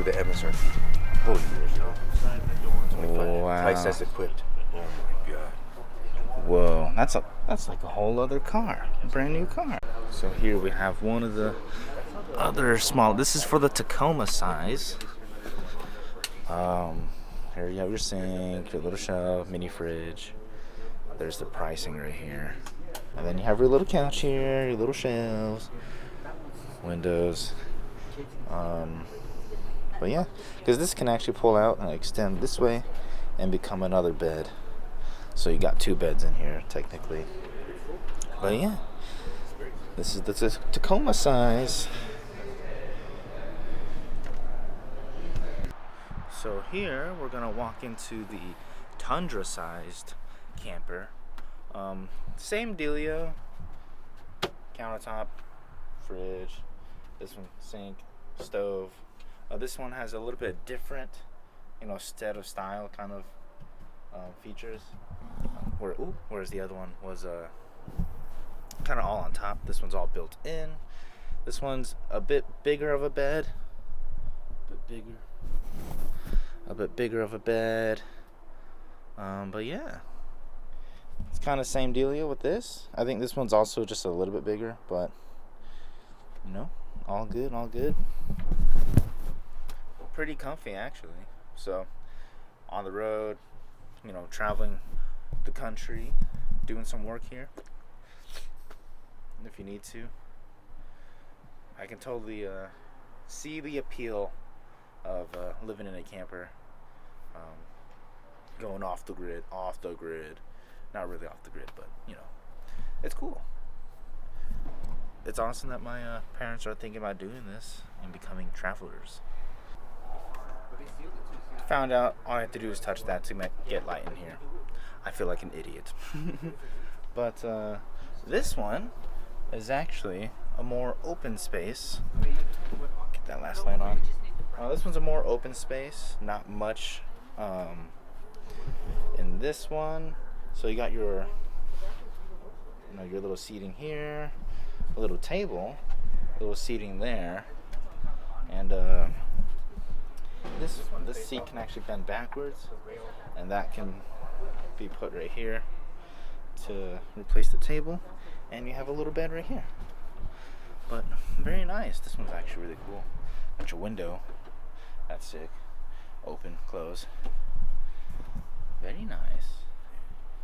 with the MSRP. Oh, wow. Twice as equipped. Oh my god. Whoa, that's like a whole other car, a brand new car. So here we have one of the other small. This is for the Tacoma size. Here you have your sink, your little shelf, mini fridge. There's the pricing right here, and then you have your little couch here, your little shelves, windows. But yeah, because this can actually pull out and extend this way and become another bed. So you got two beds in here technically. But yeah, this is the Tacoma size. So here we're gonna walk into the Tundra sized camper. Same dealio. Countertop, fridge. This one sink, stove. This one has a little bit different, stead of style kind of features. Whereas the other one was kind of all on top. This one's all built in. This one's a bit bigger of a bed. A bit bigger of a bed. But yeah, it's kind of same dealio with this. I think this one's also just a little bit bigger, but all good. Pretty comfy actually. So on the road, traveling the country, doing some work here, if you need to. I can totally see the appeal of living in a camper, going off the grid, not really off the grid, but it's cool. It's awesome that my parents are thinking about doing this and becoming travelers. Found out all I have to do is touch that to get light in here. I feel like an idiot. But this one is actually a more open space. Get that last light on. This one's a more open space, not much in this one. So you got your little seating here, a little table, a little seating there, and this seat can actually bend backwards, and that can be put right here to replace the table, and you have a little bed right here. But very nice. This one's actually really cool. Got your window. That's sick. Open, close. Very nice.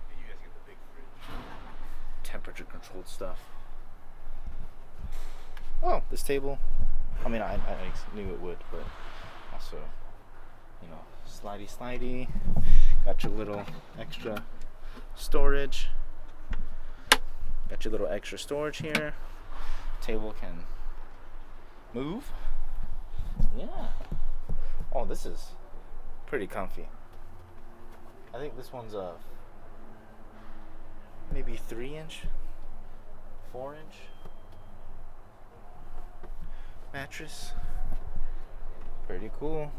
You guys get the big fridge. Temperature controlled stuff. Oh, this table. I mean, I knew it would, but also, slidey. Got your little extra storage. Got your little extra storage here. Table can move. Yeah. Oh, this is pretty comfy. I think this one's a maybe 3-inch, 4-inch mattress. Pretty cool.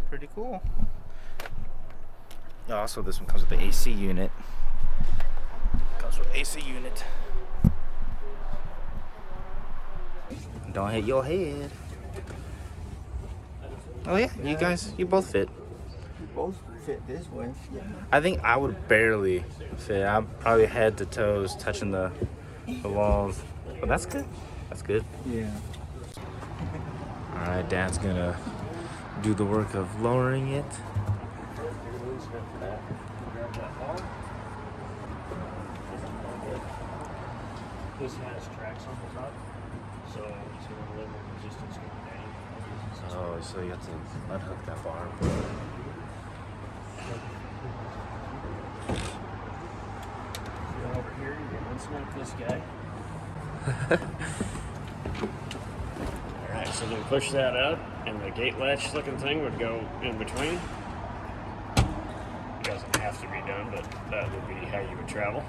Also, this one comes with the AC unit. Don't hit your head. Oh yeah, you both fit. You both fit this way. Yeah. I think I would barely fit. I'm probably head to toes touching the walls. But that's good. Yeah. Alright, Dad's gonna do the work of lowering it. This has tracks on the top, so it's going to limit resistance going down. Oh, so you have to unhook that bar. Over here, you can unsnap this guy. Alright, so then push that up, and the gate latch looking thing would go in between. It doesn't have to be done, but that would be how you would travel.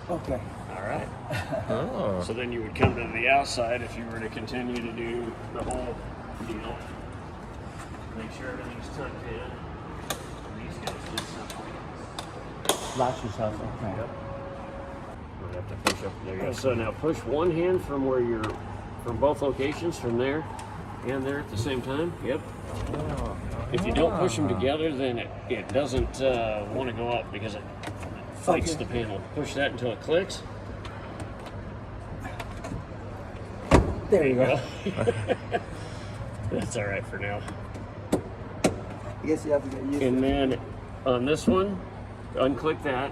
Okay. Alright. Oh. So then you would come to the outside if you were to continue to do the whole deal. Make sure everything's tucked in. And these guys did something. Latch yourself. Okay. Yep. We'll have to push up. There you go. So now push one hand from where you're, from both locations, from there, and there at the same time. Yep. If you don't push them together, then it doesn't want to go up because it fights the panel. Push that until it clicks. There you go. That's all right for now. I guess you have to get used to it. And then on this one, unclick that.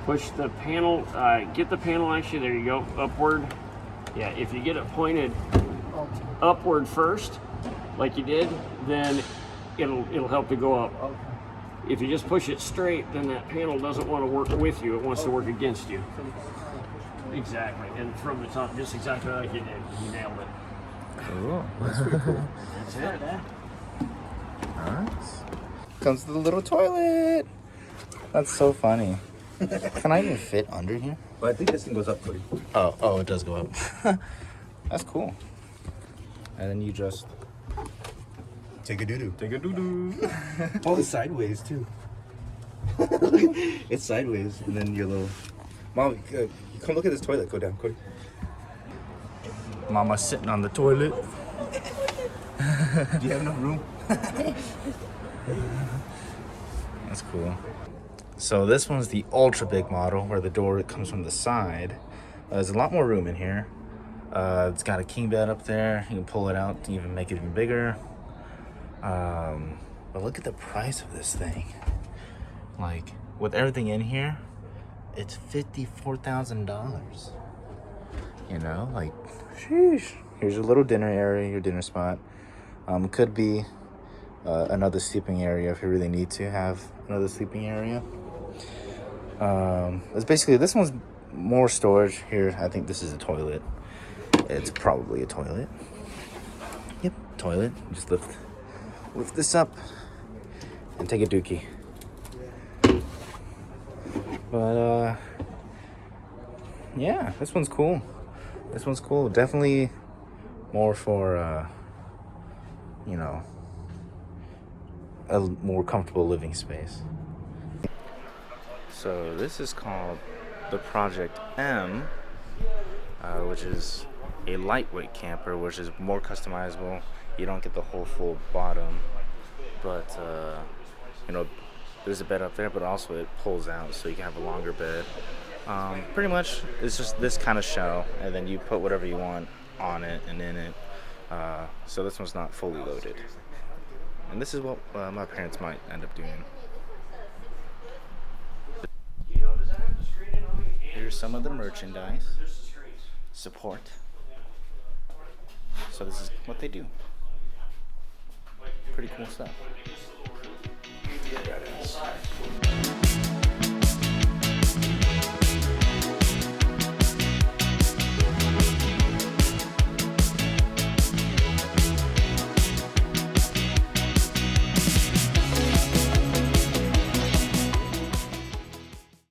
Push the panel, get the panel actually, there you go, upward. Yeah, if you get it pointed upward first, like you did, then it'll help to go up. If you just push it straight, then that panel doesn't want to work with you, it wants to work against you. Exactly, and from the top, just exactly like you did. You nailed it. Cool. That's pretty cool. That's it. Nice. Comes to the little toilet. That's so funny. Can I even fit under here? Well, I think this thing goes up, Cody. Oh, it does go up. That's cool. And then you just Take a doo-doo. take a doo-doo. Oh, it's sideways, too. It's sideways, and then your little... Mom, come look at this toilet. Go down, Cody. Mama's sitting on the toilet. Do you have enough room? That's cool. So this one's the ultra big model where the door comes from the side. There's a lot more room in here. It's got a king bed up there. You can pull it out to even make it even bigger. But look at the price of this thing. Like, with everything in here, it's $54,000. You know, like, sheesh. Here's your little dinner area, your dinner spot. Could be another sleeping area if you really need to have another sleeping area. It's basically, this one's more storage. Here, I think this is a toilet. It's probably a toilet. Yep, toilet. Just lift this up and take a dookie. But yeah, this one's cool. This one's cool. Definitely more for you know, a more comfortable living space. So this is called the Project M, which is a lightweight camper, which is more customizable. You don't get the whole full bottom, but you know, there's a bed up there, but also it pulls out so you can have a longer bed. Pretty much it's just this kind of shell, and then you put whatever you want on it and in it. So this one's not fully loaded, and this is what my parents might end up doing. Here's some of the merchandise support. So this is what they do. Pretty cool stuff.